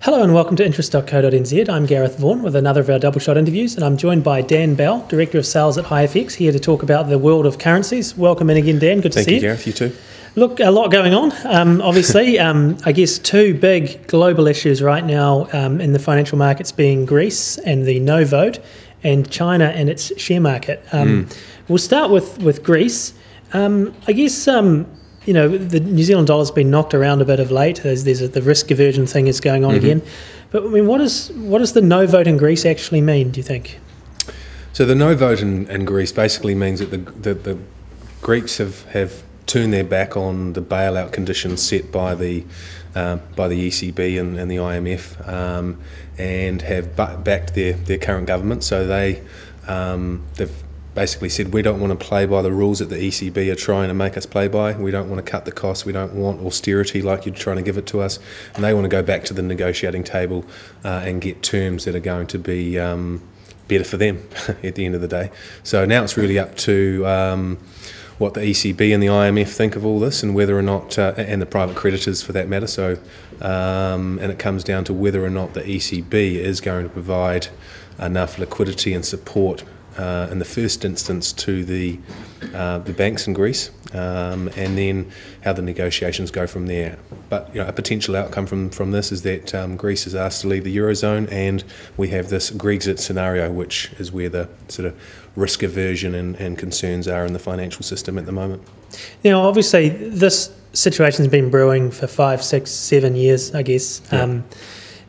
Hello and welcome to interest.co.nz. I'm Gareth Vaughan with another of our double shot interviews, and I'm joined by Dan Bell, Director of Sales at HiFX, here to talk about the world of currencies. Welcome in again, Dan. Good to see you. Thank you, Gareth. You too. Look, a lot going on. Obviously, I guess two big global issues right now in the financial markets being Greece and the no vote, and China and its share market. We'll start with Greece. I guess the New Zealand dollar's been knocked around a bit of late. The risk aversion thing is going on again. But I mean, what does the no vote in Greece actually mean, do you think? So the no vote in Greece basically means that the Greeks have turned their back on the bailout conditions set by the ECB and the IMF, and have backed their current government. So they've basically said, we don't want to play by the rules that the ECB are trying to make us play by. We don't want to cut the costs. We don't want austerity like you're trying to give it to us. And they want to go back to the negotiating table and get terms that are going to be better for them at the end of the day. So now it's really up to what the ECB and the IMF think of all this, and whether or not, and the private creditors for that matter. So, and it comes down to whether or not the ECB is going to provide enough liquidity and support in the first instance to the banks in Greece, and then how the negotiations go from there. But a potential outcome from this is that Greece is asked to leave the Eurozone, and we have this Grexit scenario, which is where the sort of risk aversion and concerns are in the financial system at the moment. Now, obviously, this situation's been brewing for 5, 6, 7 years, I guess. Yeah.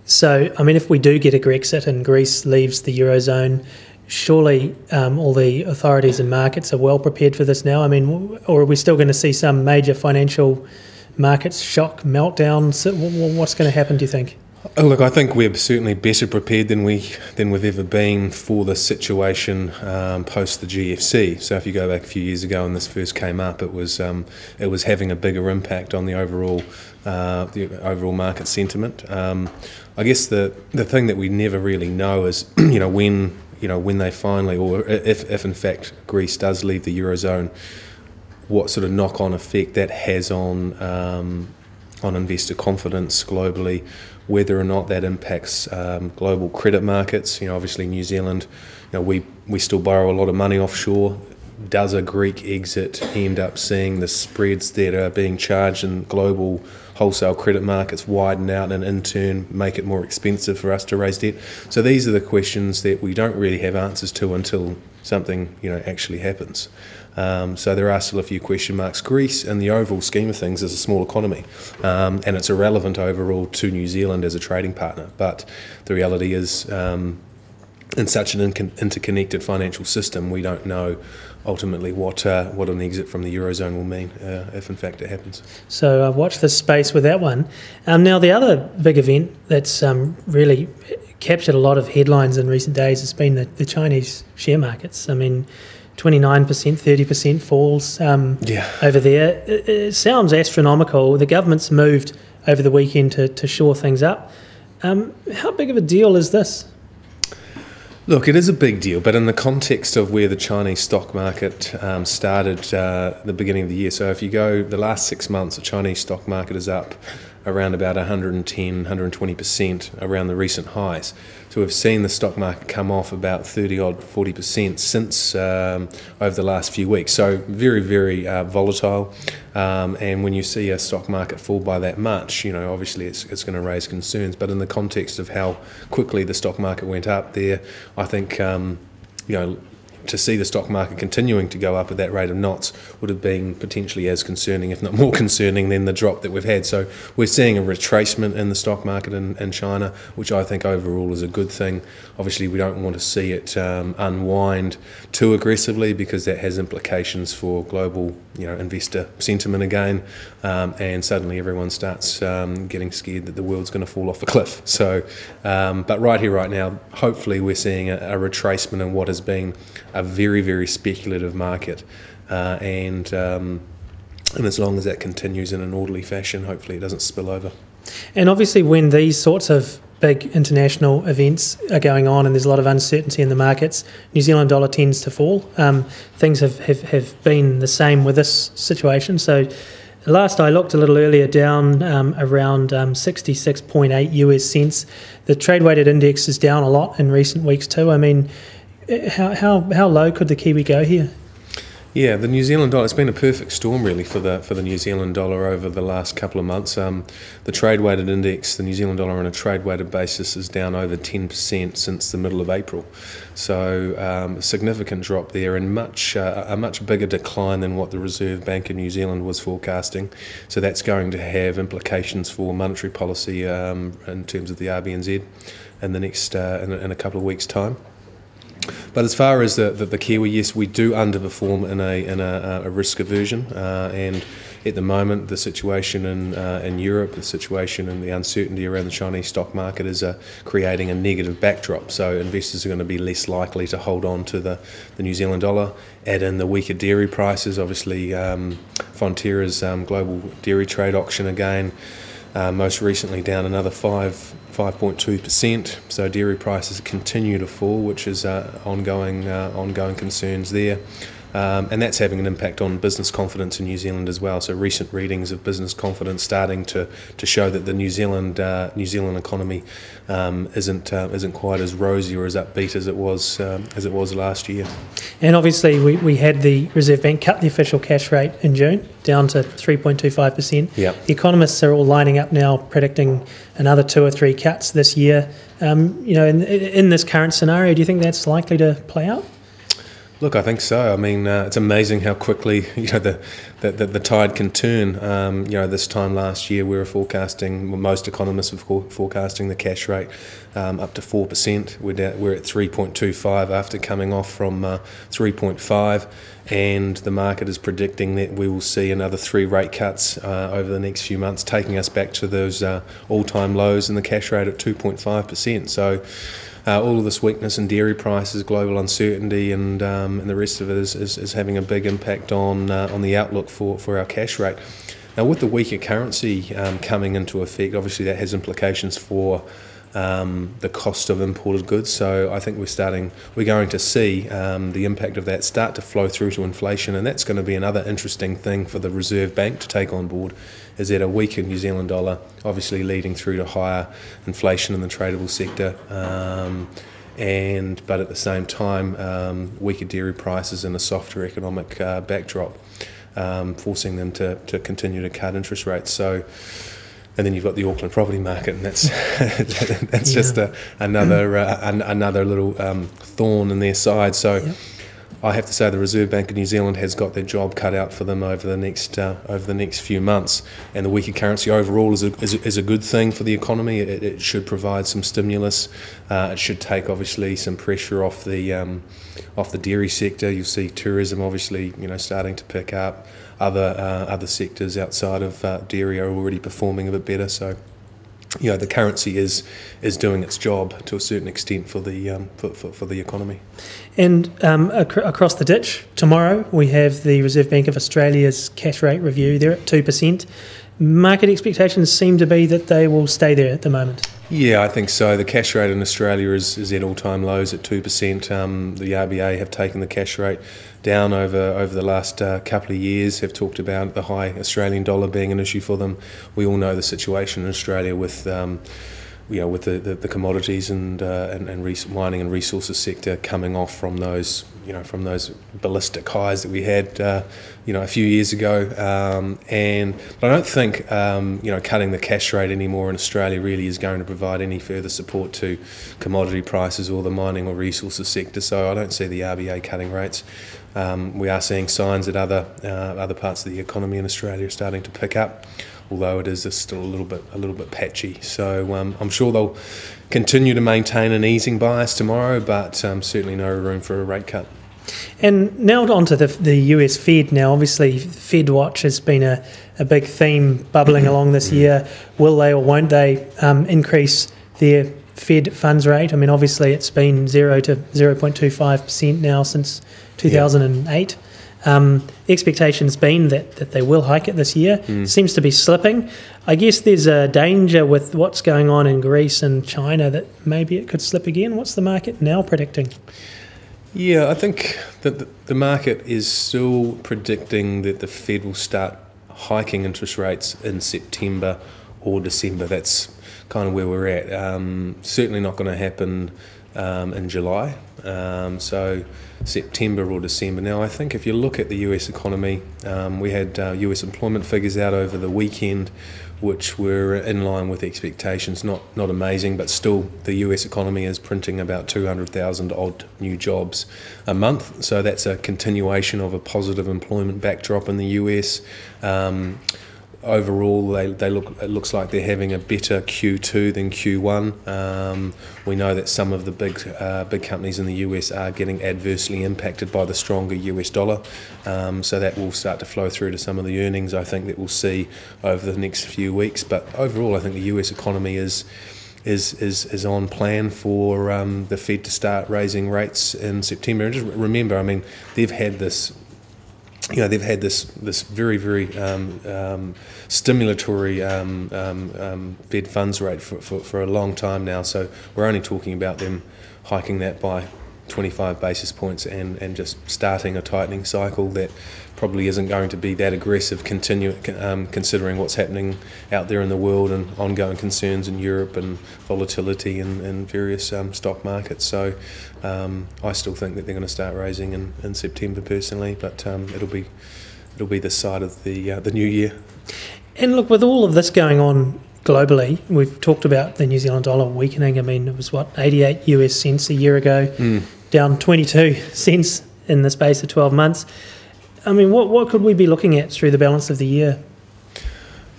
So, I mean, if we do get a Grexit and Greece leaves the Eurozone, surely all the authorities and markets are well prepared for this now. I mean, or are we still going to see some major financial markets shock, meltdowns? What's going to happen, do you think? Look, I think we're certainly better prepared than we've ever been for this situation post the GFC. So if you go back a few years ago and this first came up, it was having a bigger impact on the overall market sentiment. I guess the thing that we never really know is when they finally, or if in fact Greece does leave the Eurozone, what sort of knock-on effect that has on investor confidence globally, whether or not that impacts global credit markets. Obviously New Zealand, we still borrow a lot of money offshore. Does a Greek exit end up seeing the spreads that are being charged in global wholesale credit markets widen out and in turn make it more expensive for us to raise debt? So these are the questions that we don't really have answers to until something actually happens. So there are still a few question marks. Greece, in the overall scheme of things, is a small economy, and it's irrelevant overall to New Zealand as a trading partner. But the reality is, in such an interconnected financial system, we don't know ultimately what an exit from the Eurozone will mean if in fact it happens. So watch this space with that one. Now the other big event that's really captured a lot of headlines in recent days has been the Chinese share markets. I mean, 29%, 30% falls over there. It sounds astronomical. The government's moved over the weekend to shore things up. How big of a deal is this? Look, it is a big deal, but in the context of where the Chinese stock market started the beginning of the year. So if you go the last 6 months, the Chinese stock market is up around about 110, 120% around the recent highs. So we've seen the stock market come off about 40% since over the last few weeks. So very, very volatile. And when you see a stock market fall by that much, obviously it's going to raise concerns. But in the context of how quickly the stock market went up there, I think, to see the stock market continuing to go up at that rate of knots would have been potentially as concerning, if not more concerning, than the drop that we've had. So we're seeing a retracement in the stock market in China, which I think overall is a good thing. Obviously, we don't want to see it unwind too aggressively, because that has implications for global investor sentiment again, and suddenly everyone starts getting scared that the world's going to fall off a cliff. So, but right here, right now, hopefully we're seeing a retracement in what has been a very, very speculative market, and as long as that continues in an orderly fashion, hopefully it doesn't spill over. And obviously when these sorts of big international events are going on and there's a lot of uncertainty in the markets, New Zealand dollar tends to fall. Things have been the same with this situation. So last I looked a little earlier, down around 66.8 US cents. The trade-weighted index is down a lot in recent weeks too. I mean, how low could the Kiwi go here? Yeah, the New Zealand dollar, it's been a perfect storm really for the New Zealand dollar over the last couple of months. The trade-weighted index, the New Zealand dollar on a trade-weighted basis, is down over 10% since the middle of April. So a significant drop there, and a much bigger decline than what the Reserve Bank of New Zealand was forecasting. So that's going to have implications for monetary policy in terms of the RBNZ in the next in a couple of weeks' time. But as far as the Kiwi, yes, we do underperform in a risk aversion, and at the moment the situation in Europe, the situation and the uncertainty around the Chinese stock market is creating a negative backdrop. So investors are going to be less likely to hold on to the New Zealand dollar. Add in the weaker dairy prices, obviously Fonterra's global dairy trade auction again. Most recently down another 5.2%. So dairy prices continue to fall, which is ongoing concerns there. And that's having an impact on business confidence in New Zealand as well. So recent readings of business confidence starting to show that the New Zealand economy isn't quite as rosy or as upbeat as it was last year. And obviously we had the Reserve Bank cut the official cash rate in June down to 3.25%. Yep. The economists are all lining up now predicting another 2 or 3 cuts this year. In this current scenario, do you think that's likely to play out? Look, I think so. I mean, it's amazing how quickly the tide can turn. This time last year we were forecasting, most economists were forecasting the cash rate up to 4%. We're at 3.25 after coming off from 3.5, and the market is predicting that we will see another 3 rate cuts over the next few months, taking us back to those all-time lows in the cash rate at 2.5%. So. All of this weakness in dairy prices, global uncertainty, and the rest of it is having a big impact on the outlook for our cash rate. Now, with the weaker currency coming into effect, obviously that has implications for the cost of imported goods. So I think we're going to see the impact of that start to flow through to inflation, and that's going to be another interesting thing for the Reserve Bank to take on board, is that a weaker New Zealand dollar obviously leading through to higher inflation in the tradable sector, but at the same time weaker dairy prices and a softer economic backdrop, forcing them to continue to cut interest rates. So. And then you've got the Auckland property market, and that's just another little thorn in their side. So I have to say the Reserve Bank of New Zealand has got their job cut out for them over the next few months. And the weaker currency overall is a good thing for the economy. It should provide some stimulus. It should take obviously some pressure off the dairy sector. You'll see tourism obviously starting to pick up. Other sectors outside of dairy are already performing a bit better. So, the currency is doing its job to a certain extent for the economy. And across the ditch, tomorrow we have the Reserve Bank of Australia's cash rate review. They're at 2%. Market expectations seem to be that they will stay there at the moment. Yeah, I think so. The cash rate in Australia is at all-time lows at 2%. The RBA have taken the cash rate down over the last couple of years, have talked about the high Australian dollar being an issue for them. We all know the situation in Australia with the commodities and mining and resources sector coming off from those ballistic highs that we had a few years ago, but I don't think cutting the cash rate anymore in Australia really is going to provide any further support to commodity prices or the mining or resources sector. So I don't see the RBA cutting rates. We are seeing signs that other parts of the economy in Australia are starting to pick up, although it is still a little bit patchy. So I'm sure they'll continue to maintain an easing bias tomorrow, but certainly no room for a rate cut. And now on to the US Fed. Now, obviously, Fed Watch has been a big theme bubbling along this year. Will they or won't they increase their Fed funds rate? I mean, obviously, it's been 0 to 0.25% now since 2008. The expectation's been that they will hike it this year. Seems to be slipping. I guess there's a danger with what's going on in Greece and China that maybe it could slip again. What's the market now predicting? Yeah, I think that the market is still predicting that the Fed will start hiking interest rates in September or December. That's kind of where we're at. Certainly not going to happen in July. So September or December. Now, I think if you look at the US economy, we had US employment figures out over the weekend, which were in line with expectations. Not amazing, but still the US economy is printing about 200,000 odd new jobs a month. So that's a continuation of a positive employment backdrop in the US. Overall, it looks like they're having a better Q2 than Q1. We know that some of the big companies in the US are getting adversely impacted by the stronger US dollar, so that will start to flow through to some of the earnings I think that we'll see over the next few weeks. But overall, I think the US economy is on plan for the Fed to start raising rates in September. And just remember, I mean, they've had this very, very stimulatory Fed funds rate for a long time now. So we're only talking about them hiking that by 25 basis points and just starting a tightening cycle that probably isn't going to be that aggressive, considering what's happening out there in the world and ongoing concerns in Europe and volatility in various stock markets. So I still think that they're going to start raising in September personally, but it'll be this side of the new year. And look, with all of this going on globally, we've talked about the New Zealand dollar weakening. I mean, it was 88 US cents a year ago, down 22 cents in the space of 12 months. I mean, what could we be looking at through the balance of the year?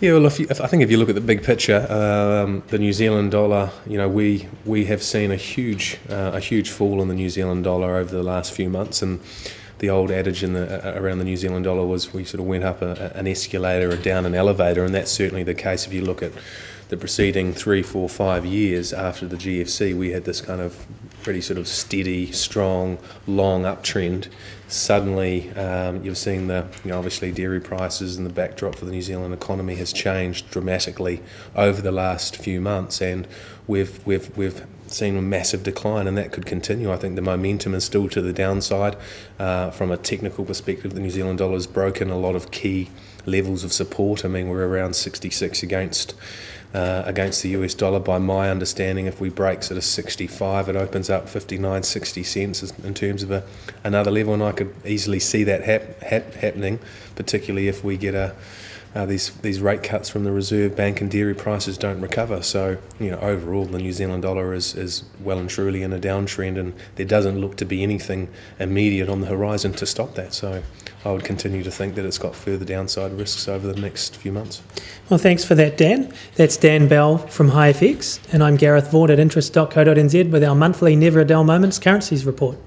Yeah, well, I think if you look at the big picture, the New Zealand dollar, we have seen a huge fall in the New Zealand dollar over the last few months, and the old adage around the New Zealand dollar was we sort of went up an escalator or down an elevator, and that's certainly the case if you look at the preceding 3, 4, 5 years after the GFC. We had this kind of pretty sort of steady, strong, long uptrend. Suddenly, you've seen obviously dairy prices and the backdrop for the New Zealand economy has changed dramatically over the last few months, and we've seen a massive decline, and that could continue. I think the momentum is still to the downside. From a technical perspective, the New Zealand dollar has broken a lot of key levels of support. I mean, we're around 66 against the US dollar. By my understanding, if we break sort of 65, it opens up 59, 60 cents in terms of another level, and I could easily see that happening, particularly if we get these rate cuts from the Reserve Bank and dairy prices don't recover. So, overall, the New Zealand dollar is well and truly in a downtrend, and there doesn't look to be anything immediate on the horizon to stop that. So I would continue to think that it's got further downside risks over the next few months. Well, thanks for that, Dan. That's Dan Bell from HiFX, and I'm Gareth Vaught at interest.co.nz with our monthly Never a Dull Moments Currencies report.